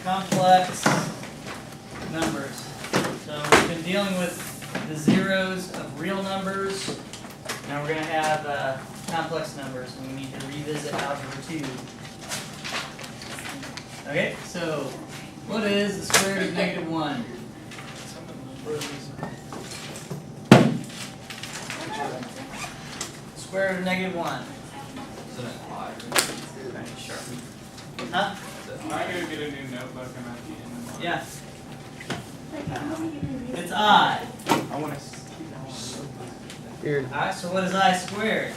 complex numbers. So we've been dealing with the zeros of real numbers. Now we're going to have complex numbers, and we need to revisit algebra 2. Okay, so what is the square root of negative 1? Square root of negative 1. Sure. Huh? I gotta get a new notebook. I'm at the end of mine. Yeah. It's I. I want to keep Alright, so what is I squared?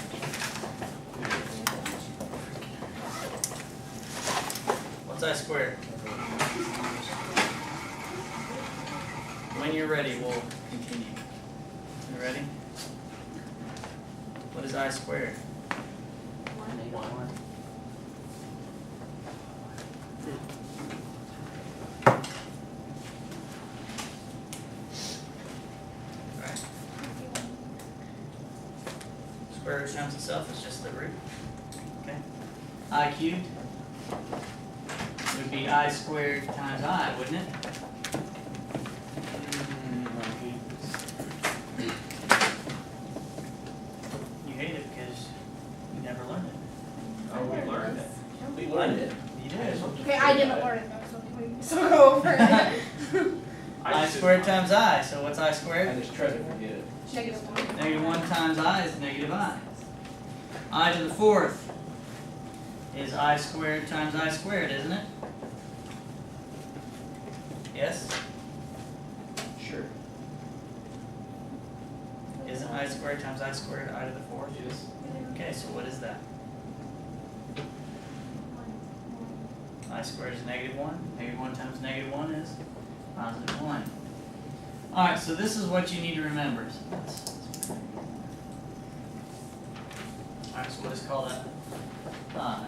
What's I squared? When you're ready, we'll continue. You ready? What is I squared? 1. Alright. Square root times itself is just the root. Okay. I cubed would be I squared times I, wouldn't it? You hate it because you never learned it. Oh, we learned it. We learned it. You did. Okay, I didn't learn it though, so can we still go over it? I squared times I, so what's I squared? I just tried to forget it. -1. Negative 1 times I is negative I. I to the fourth is I squared times I squared, isn't it? Yes? Sure. Isn't I squared times I squared I to the fourth? Yes. Okay, so what is that? I squared is negative 1. Negative 1 times negative 1 is positive 1. Alright, so this is what you need to remember. Alright, so what is called I?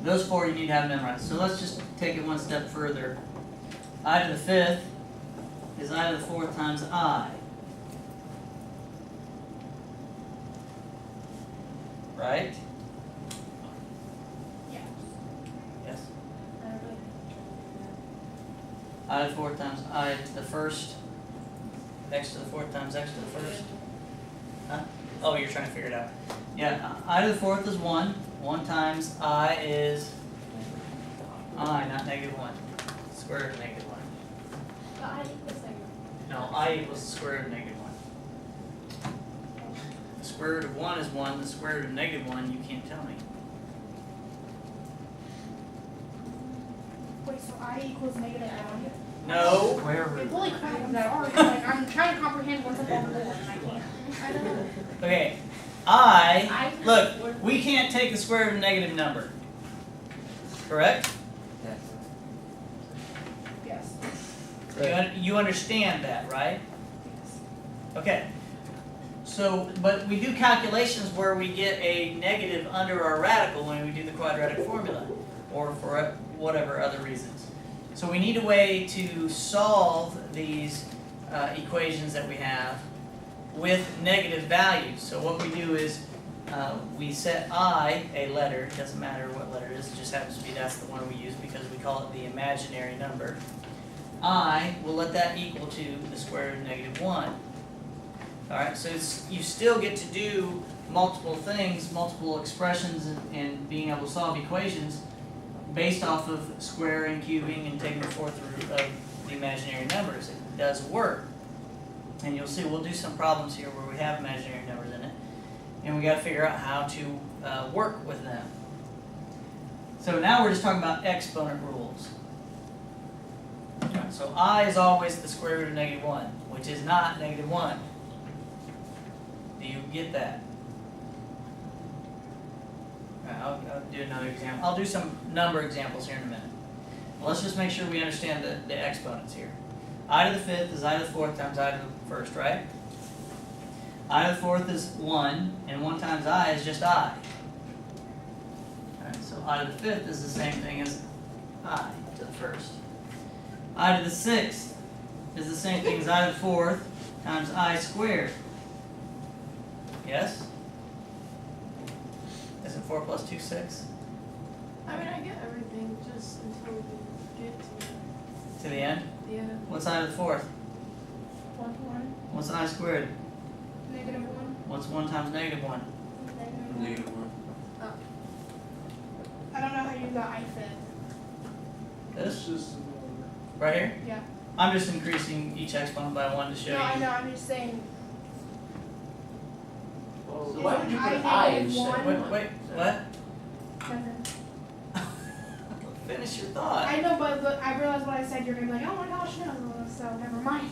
Those four you need to have memorized. So let's just take it one step further. I to the fifth is I to the fourth times I. Right? Yeah. Yes. I don't really- I to the fourth times I to the first. X to the fourth times X to the first. Huh? Oh, you're trying to figure it out. Yeah, I to the fourth is 1. 1 times I is I, not negative 1. Square root of negative 1. But I equals No, I equals the square root of negative 1. The square root of 1 is 1. The square root of negative 1, you can't tell me. Wait, so I equals -1? No. Holy crap, I'm sorry. Like, I'm trying to comprehend what's up on the board and I can't. I don't know. Okay. Look, we can't take the square root of a negative number. Correct? Yes. You understand that, right? Okay. So, but we do calculations where we get a negative under our radical when we do the quadratic formula, or for whatever other reasons. So we need a way to solve these equations that we have with negative values. So what we do is we set I, a letter, it doesn't matter what letter it is, it just happens to be that's the one we use because we call it the imaginary number. I will let that equal to the square root of negative 1. Alright, so you still get to do multiple things, multiple expressions, and being able to solve equations based off of squaring, cubing, and taking the fourth root of the imaginary numbers. It does work. And you'll see we'll do some problems here where we have imaginary numbers in it. And we got to figure out how to work with them. So now we're just talking about exponent rules. So I is always the square root of negative 1, which is not negative 1. Do you get that? I'll do another example. I'll do some number examples here in a minute. Well, let's just make sure we understand the exponents here. I to the fifth is I to the fourth times I to the first, right? I to the fourth is 1, and 1 times I is just I. Alright, so I to the fifth is the same thing as I to the first. I to the sixth is the same thing as I to the fourth times I squared. Yes? Isn't 4 plus 2, 6? I mean, I get everything just until we get To the end? to the end. What's I to the fourth? 1, What's I squared? negative 1, What's 1 times negative 1? negative 1. Negative 1. I don't know how you got I fit. This? just Right here? Yeah. I'm just increasing each exponent by 1 to show No, I you. know, I'm just saying. So why would you put Isn't I negative instead of one? one? Wait, what? Seven. Finish your thought. I know, but I realized what I said. You're gonna be like, oh my gosh, no. So never mind.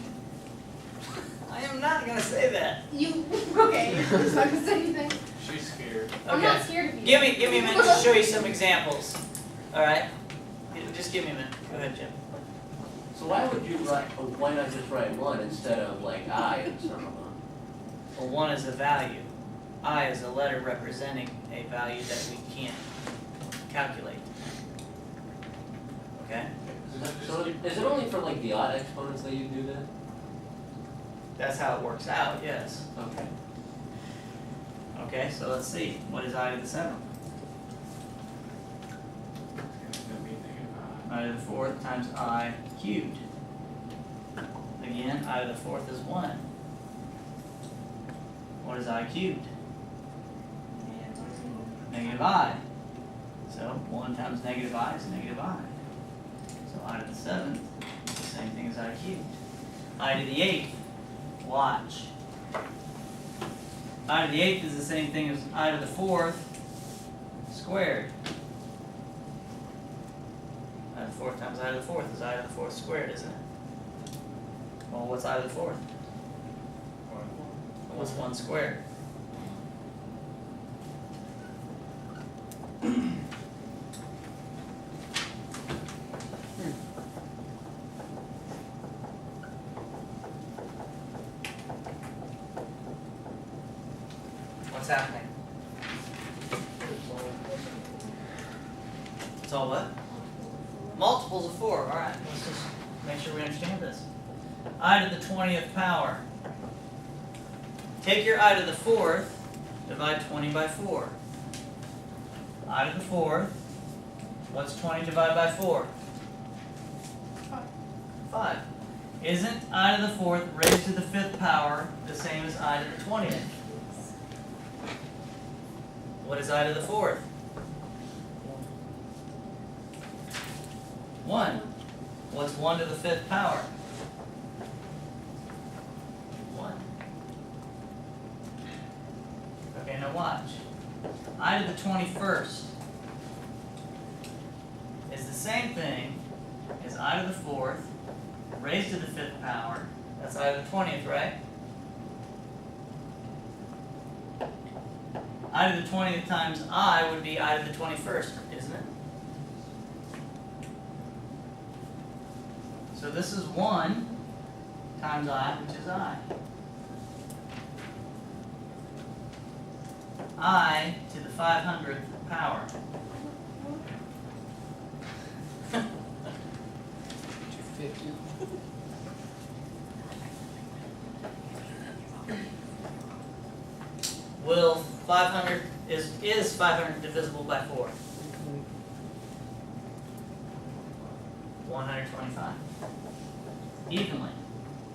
I am not gonna say that. You okay? You're just not gonna say anything. she's scared. I'm Okay. not scared of you. Give me a minute to show you some examples. Alright? Just give me a minute. Go ahead, Jim. So why would you write, why not just write 1 instead of like I and some of them? Well, 1 is a value. I is a letter representing a value that we can't calculate. Okay? So is it only for like the odd exponents that you do that? That's how it works out, yes. Okay. Okay, so let's see. What is I to the 7th? It's gonna be negative I to the 4th times I cubed. Again, I to the 4th is 1. What is I cubed? Negative I. So 1 times negative I is negative I. So I to the 7th is the same thing as I cubed. I to the 8th, watch. I to the 8th is the same thing as I to the 4th squared. I to the 4th times I to the 4th is I to the 4th squared, isn't it? Well, what's I to the 4th? What's 1 squared? What's happening? It's all what? Multiples of 4. Alright, let's just make sure we understand this. I to the 20th power. Take your I to the 4th, divide 20 by 4. I to the 4th, what's 20 divided by 4? 5. Isn't I to the 4th raised to the 5th power the same as I to the 20th? What is I to the 4th? 1. What's 1 to the 5th power? 1. Okay, now watch. I to the 21st is the same thing as I to the 4th raised to the 5th power. That's I to the 20th, right? I to the 20th times I would be I to the 21st, isn't it? So this is 1 times I, which is I. I to the 500th power. Will 500 is 500 divisible by 4? 125. Evenly.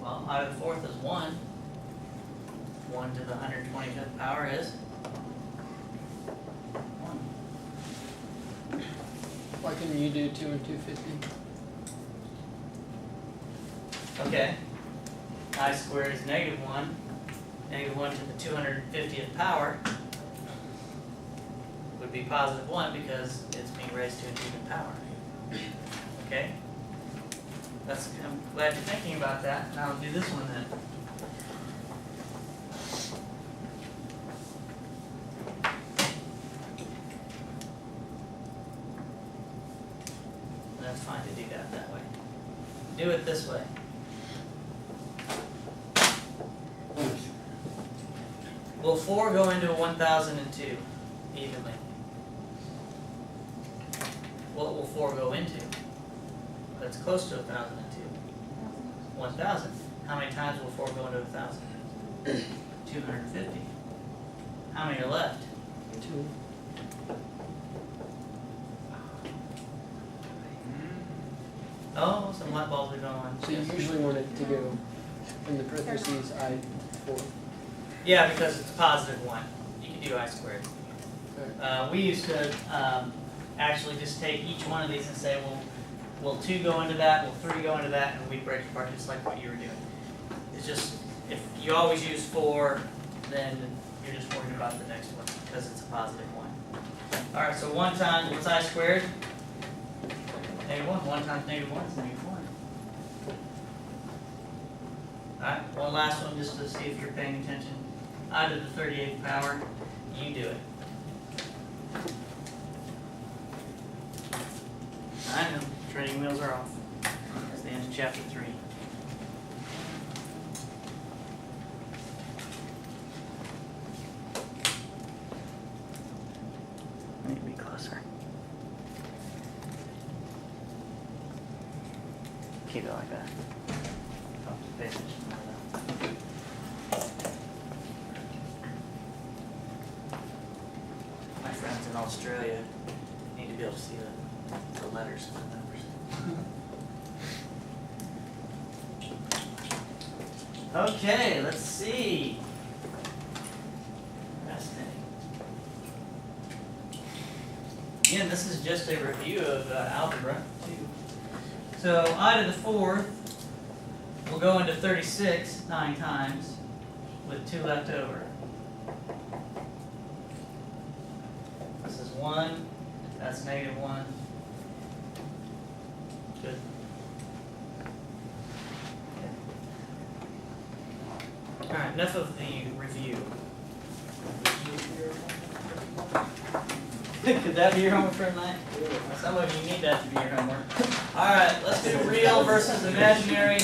Well, I to the 4th is 1. 1 to the 125th power is 1. Why couldn't you do 2 and 250? Okay. I squared is negative 1. Negative 1 to the 250th power would be positive 1 because it's being raised to an even power. Okay? I'm glad you're thinking about that. Now I'll do this one then. That's fine to do that way. Do it this way. Will 4 go into 1002 evenly? What will 4 go into? That's close to 1002. 1000. How many times will 4 go into 1000? 250. How many are left? 2. Oh, some light bulbs are going. So you usually want it to go in the parentheses I4. Yeah, because it's a positive one. You can do I squared. We used to actually just take each one of these and say, well, will 2 go into that, will 3 go into that, and we'd break it apart just like what you were doing. It's just, if you always use 4, then you're just worried about the next one because it's a positive one. All right, so 1 times, what's I squared? -1. 1 times -1 is -1. All right, one last one just to see if you're paying attention. I to the 38th power, you do it. I know, training wheels are off. That's the end of chapter 3. I need to be closer. Keep it like that. Oh, pay attention to that. My friends in Australia need to be able to see the letters and the numbers. Okay, let's see. Fascinating. Again, this is just a review of algebra, too. So I to the 4th will go into 36 9 times with 2 left over. This is 1, that's -1. Good. Alright, enough of the review. Could that be your homework for tonight? Some of you need that to be your homework. Alright, let's do real versus imaginary.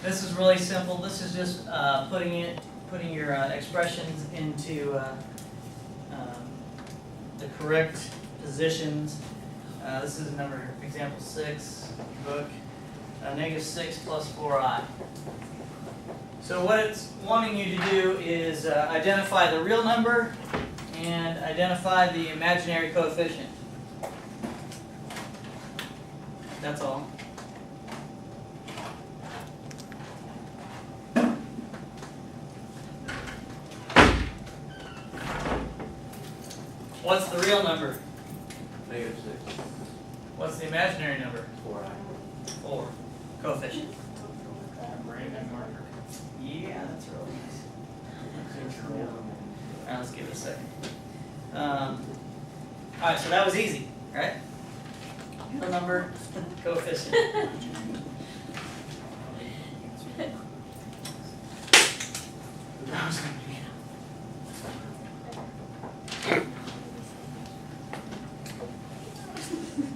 This is really simple. This is just putting your expressions into the correct positions. This is example 6, book. -6 plus 4i. So what it's wanting you to do is identify the real number and identify the imaginary coefficient. That's all. What's the real number? -6. What's the imaginary number? 4i. 4. Coefficient. Brandon marker. Yeah, that's really nice. Alright, let's give it a second. Alright, so that was easy, right? Real number, coefficient.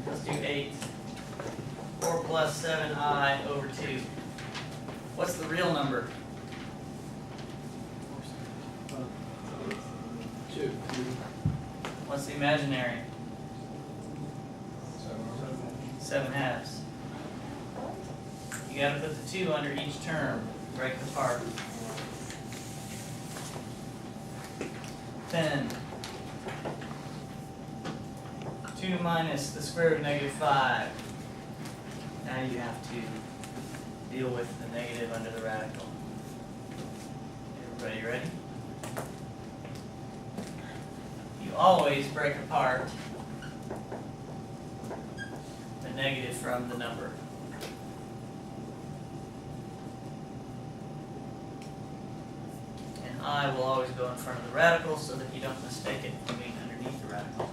Let's do 8. 4 plus 7i over 2. What's the real number? 2. What's the imaginary? 7 halves. You gotta put the 2 under each term. Break it apart. 10. 2 minus the square root of -5. Now you have to deal with the negative under the radical. Everybody ready? You always break apart the negative from the number. And I will always go in front of the radical so that you don't mistake it from being underneath the radical.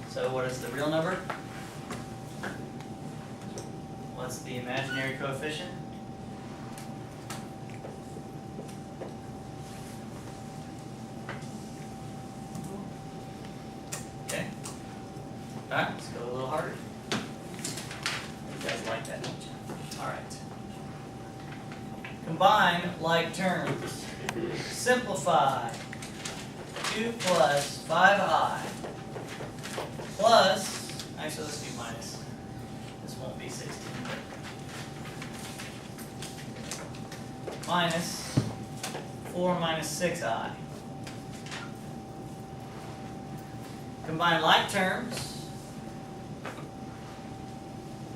So what is the real number? What's the imaginary coefficient? Okay. Alright, let's go a little harder. You guys like that, don't you? Alright. Combine like terms. Simplify. 2 plus 5i plus, actually let's do minus. This won't be 16, but minus 4 minus 6i. Combine like terms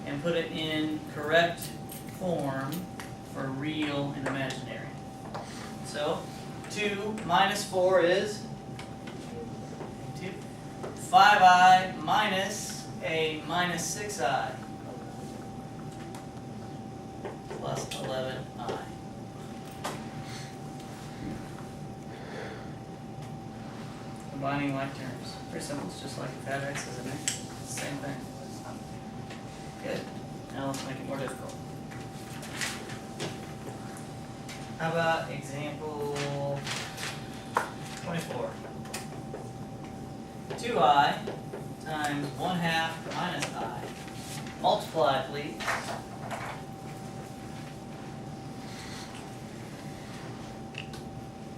and put it in correct form for real and imaginary. So 2 minus 4 is 2. 5i minus a minus 6i plus 11i. Combining like terms. Pretty simple, it's just like if had x as an x. It's the same thing. Good. Now let's make it more difficult. How about example 24? 2i times 1/2 minus I. Multiply, please.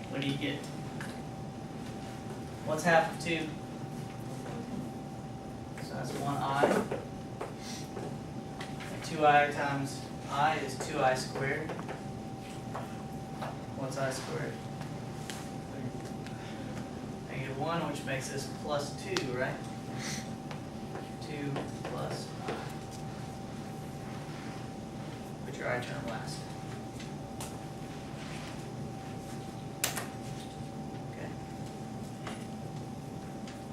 What do you get? What's half of 2? So that's 1i. And 2i times I is 2i squared. What's I squared? -1, which makes this plus 2, right? 2 plus I. Put your I term last. Okay.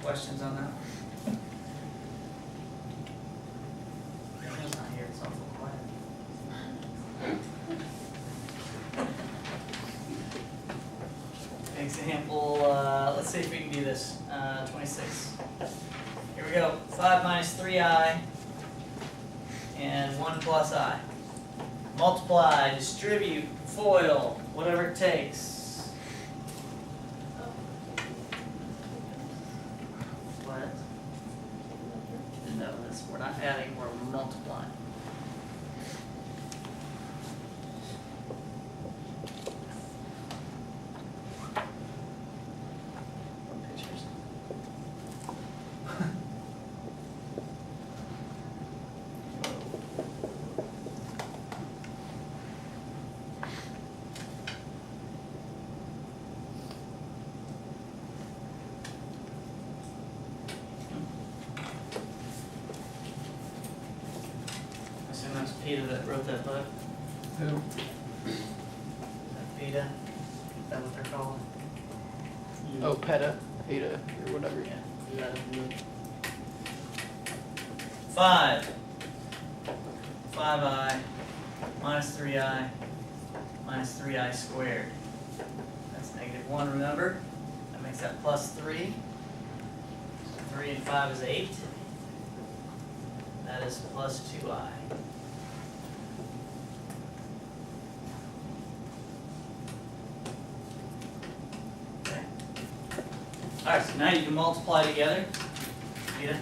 Questions on that? Daniel's not here, it's awful quiet. Example, let's see if we can do this. 26. Here we go. 5 minus 3i and 1 plus I. Multiply, distribute, FOIL, whatever it takes. What? No, we're not adding, we're multiplying. Pictures. I assume that's Peter that wrote that book. Who? Is that Peter? Is that what they're called? Oh, PETA, PETA, or whatever. Yeah. 5. 5i minus 3i minus 3i squared. That's -1, remember? That makes that plus 3. So 3 and 5 is 8. That is plus 2i. Okay. Alright, so now you can multiply together. Rita?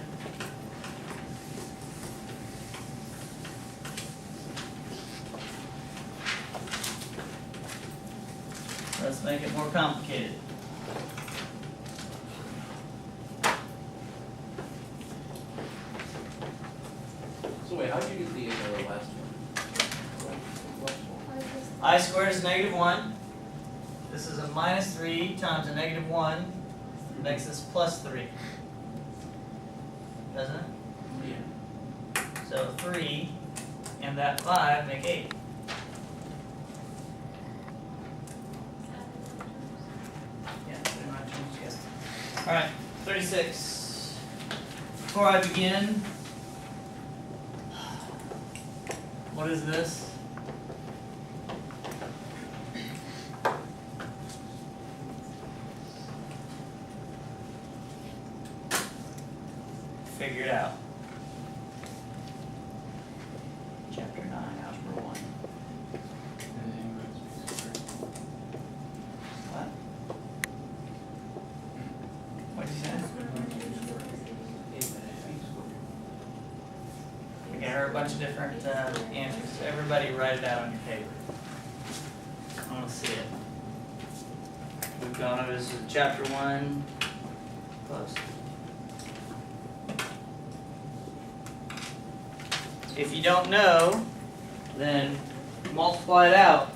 Let's make it more complicated. So wait, how did you get the last one? I squared is -1. This is a minus 3 times a -1. Makes this plus 3. Doesn't it? Yeah. So 3 and that 5 make 8. Yeah, pretty much, yes. Alright, 36. Before I begin, what is this? Figure it out. Chapter 9, Algebra 1. What? What did you say? Okay, there are a bunch of different answers. Everybody write it out on your paper. I want to see it. We've gone over this in chapter 1. Close. If you don't know, then multiply it out.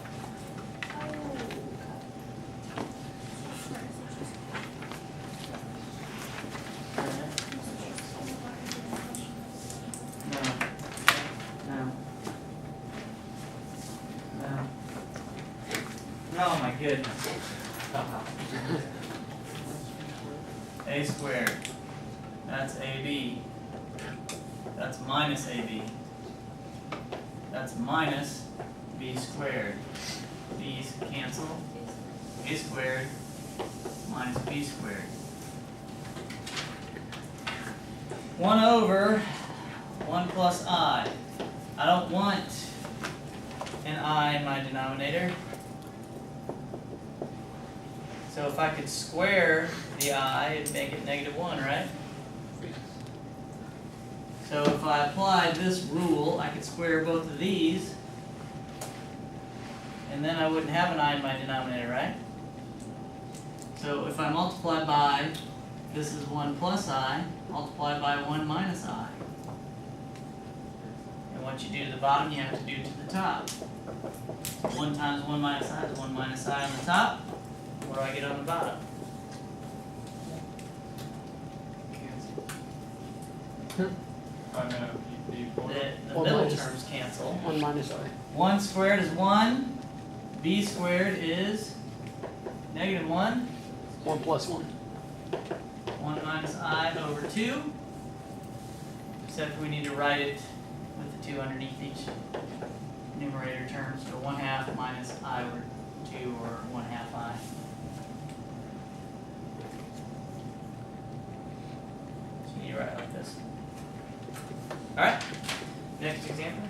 Oh my goodness. A squared. That's AB. That's minus AB. That's minus B squared. B's cancel. A squared minus B squared. 1 over 1 plus I. I don't want an I in my denominator. So if I could square the I, it'd make it -1, right? So if I applied this rule, I could square both of these, and then I wouldn't have an I in my denominator, right? So if I multiply by, this is 1 plus I, multiplied by 1 minus I. And what you do to the bottom, you have to do to the top. 1 times 1 minus I is 1 minus I on the top. What do I get on the bottom? I'm gonna be four. The One middle minus- terms cancel. 1 minus I. 1 squared is 1. B squared is -1. 1 plus 1. 1 minus I over 2. Except we need to write it with the 2 underneath each numerator term. So 1/2 minus I over 2, or 1/2 I. So you need to write it like this. Alright, next example.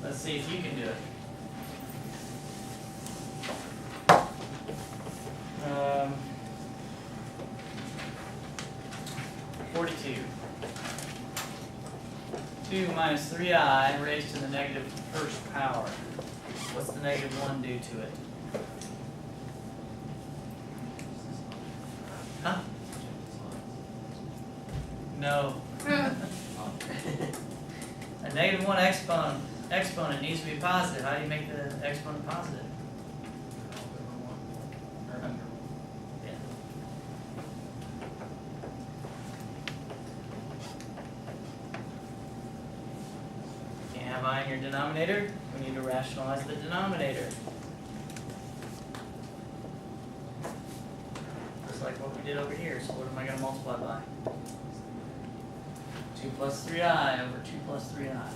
Let's see if you can do it. 42. 2 minus 3I raised to the negative first power. What's the -1 do to it? Huh? No. A -1 exponent needs to be positive. How do you make the exponent positive? Yeah. Can't have I in your denominator. We need to rationalize the denominator. Just like what we did over here. So what am I going to multiply by? 2 plus 3I over 2 plus 3I.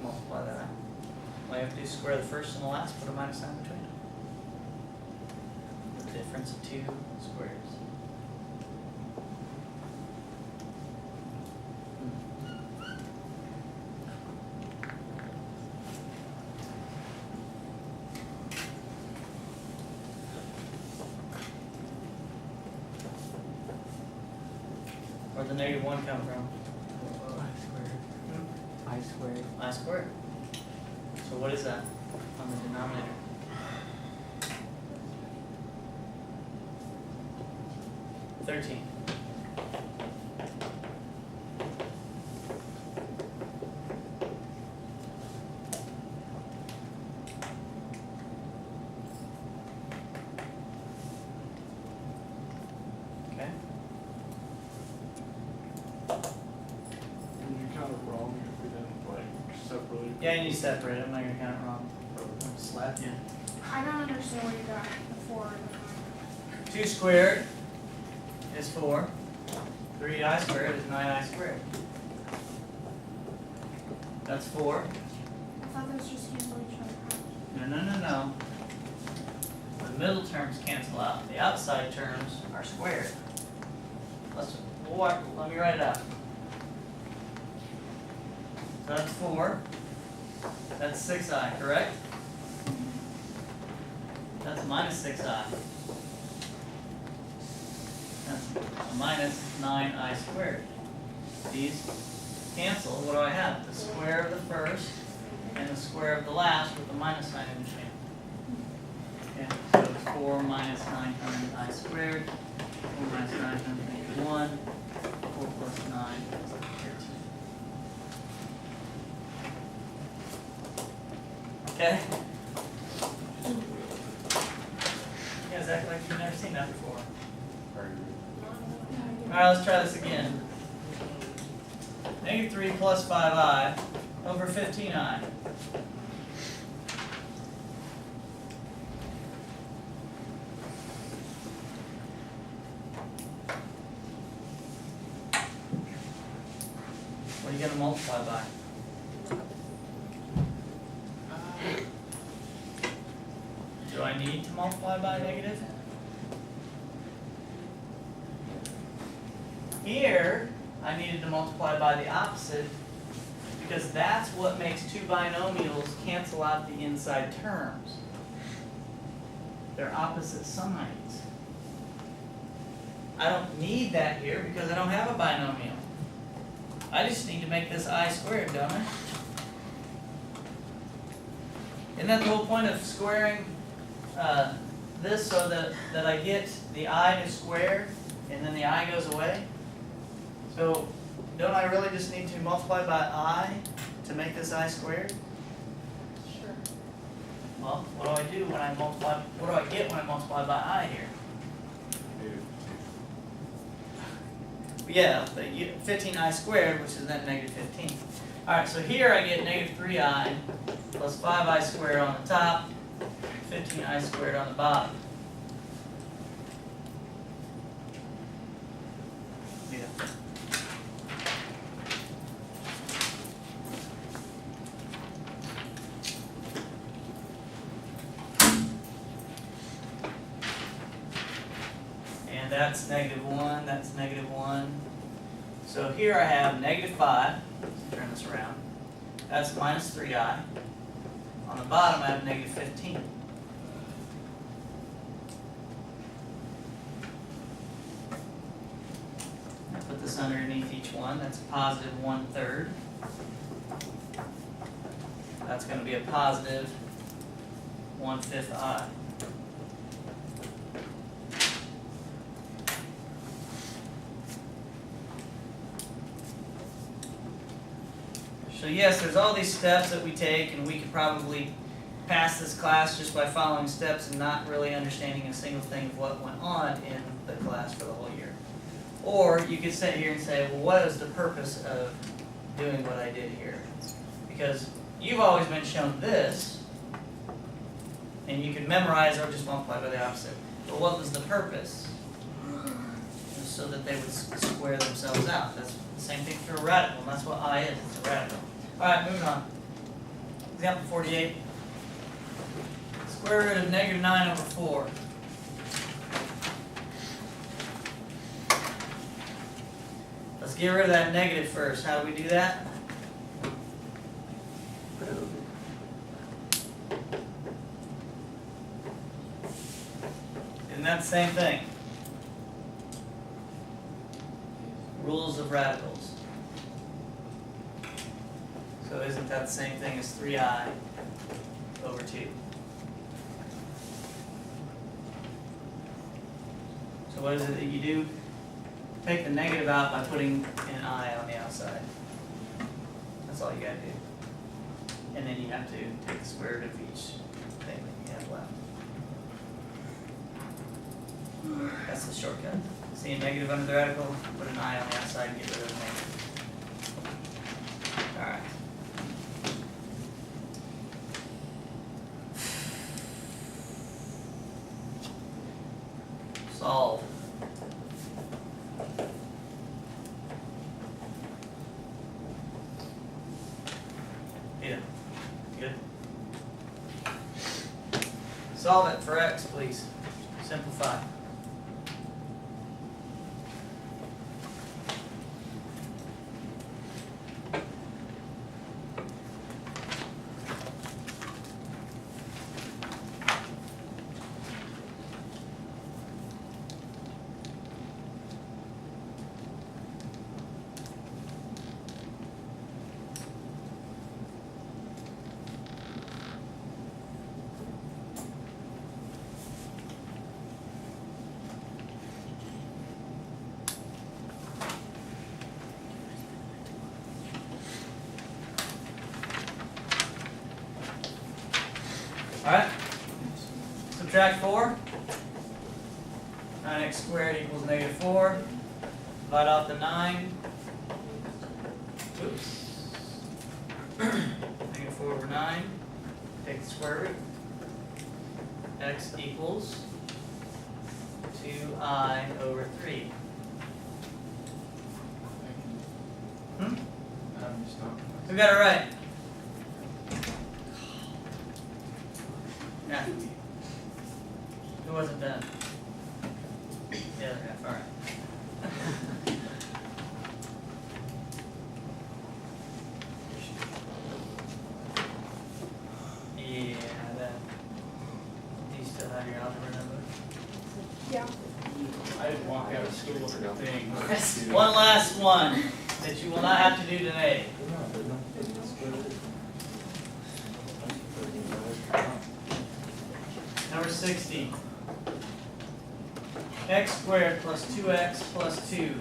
Multiply that out. All you have to do is square the first and the last, put a minus sign between them. The difference of 2 squares. Where'd the -1 come from? I squared. I squared. So what is that on the denominator? $13. Okay. And you're kind of wrong if we didn't like separately. Yeah, you need to separate it. I'm not gonna count it wrong. I'll slap you. I don't understand where you got the 4 and the 2 squared is 4. 3I squared is 9I squared. That's 4. 9. I thought those just cancel each other out. No. The middle terms cancel out. The outside terms are squared. Let me write it out. So that's 4. That's 6I, correct? That's minus 6I. That's a minus 9I squared. These cancel. What do I have? The square of the first and the square of the last with the minus sign in between. Okay, so it's 4 minus 9 times I squared. 4 minus 9 times -1. 4 plus 9 is 13. Okay? You guys act like you've never seen that before. Very good. Alright, let's try this again. Negative 3 plus 5i over 15i. What are you going to multiply by? Do I need to multiply by negative? Here, I needed to multiply by the opposite because that's what makes two binomials cancel out the inside terms. They're opposite signs. I don't need that here because I don't have a binomial. I just need to make this I squared, don't I? Isn't that the whole point of squaring this so that I get the I to square and then the I goes away? So don't I really just need to multiply by I to make this I squared? Sure. Well, what do I do when I multiply? What do I get when I multiply by I here? Yeah, the 15i squared, which is then negative 15. Alright, so here I get negative 3i plus 5i squared on the top, 15i squared on the bottom. Yeah. And that's negative 1, that's negative 1. So here I have negative 5. Let's turn this around. That's minus 3i. On the bottom I have negative 15. I put this underneath each one. That's a positive 1/3. That's going to be a positive 1/5 I. So yes, there's all these steps that we take, and we could probably pass this class just by following steps and not really understanding a single thing of what went on in the class for the whole year. Or you could sit here and say, well, what is the purpose of doing what I did here? Because you've always been shown this, and you could memorize or just multiply by the opposite. But what was the purpose? It was so that they would square themselves out. That's the same thing for a radical, and that's what I is. It's a radical. Alright, moving on. Example 48. Square root of negative 9 over 4. Let's get rid of that negative first. How do we do that? Isn't that the same thing? Rules of radicals. So isn't that the same thing as 3i over 2? So what is it that you do? Take the negative out by putting an I on the outside. That's all you gotta do. And then you have to take the square root of each thing that you have left. That's the shortcut. See a negative under the radical, put an I on the outside and get rid of the negative. Alright. Solve. Yeah. Good. Solve it for x, please. Simplify. Alright, subtract 4. 9x squared equals -4. Divide off the 9. Oops. -4 over 9. Take the square root. X equals 2I over 3. Hmm? Who got it right? Yeah. Who wasn't done? The other half, alright. Yeah, that. Do you still have your algebra notebook? Yeah. I didn't walk out of school with a thing. One last one that you will not have to do today. Number 60. X squared plus 2x plus 2.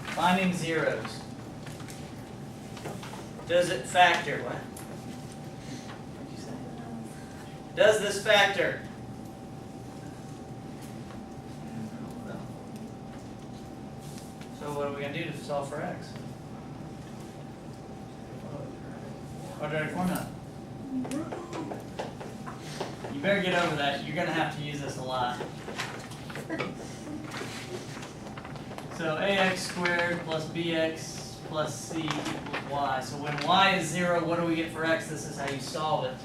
Finding zeros. Does it factor? What? What'd you say? Does this factor? So what are we going to do to solve for x? Quadratic formula. You better get over that. You're going to have to use this a lot. So ax squared plus bx plus c equals y. So when y is 0, what do we get for x? This is how you solve it.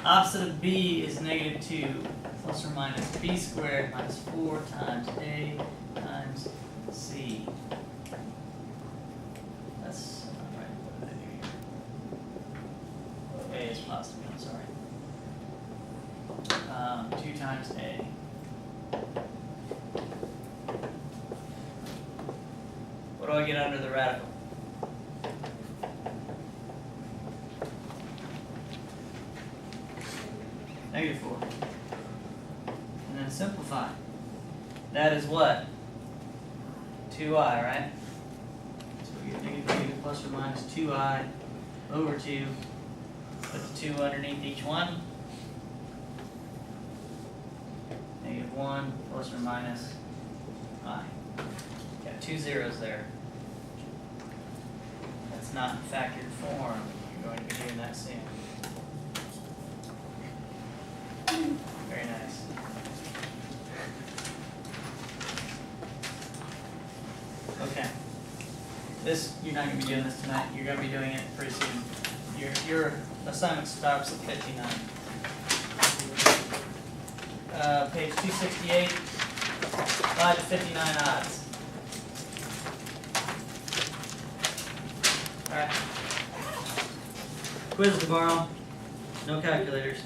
Opposite of b is -2 plus or minus b squared minus 4 times a times c. That's not right. What did I do here? A is positive, I'm sorry. 2 times a. What do I get under the radical? -4. And then simplify. That is what? 2i, right? So we get -2 plus or minus 2i over 2. Put the 2 underneath each one. -1 plus or minus I. Got 2 zeros there. That's not in factored form. You're going to be doing that soon. Very nice. Okay. This, you're not going to be doing this tonight. You're going to be doing it pretty soon. Your assignment stops at 59. Page 268, 5 to 59 odds. Alright. Quiz tomorrow. No calculators.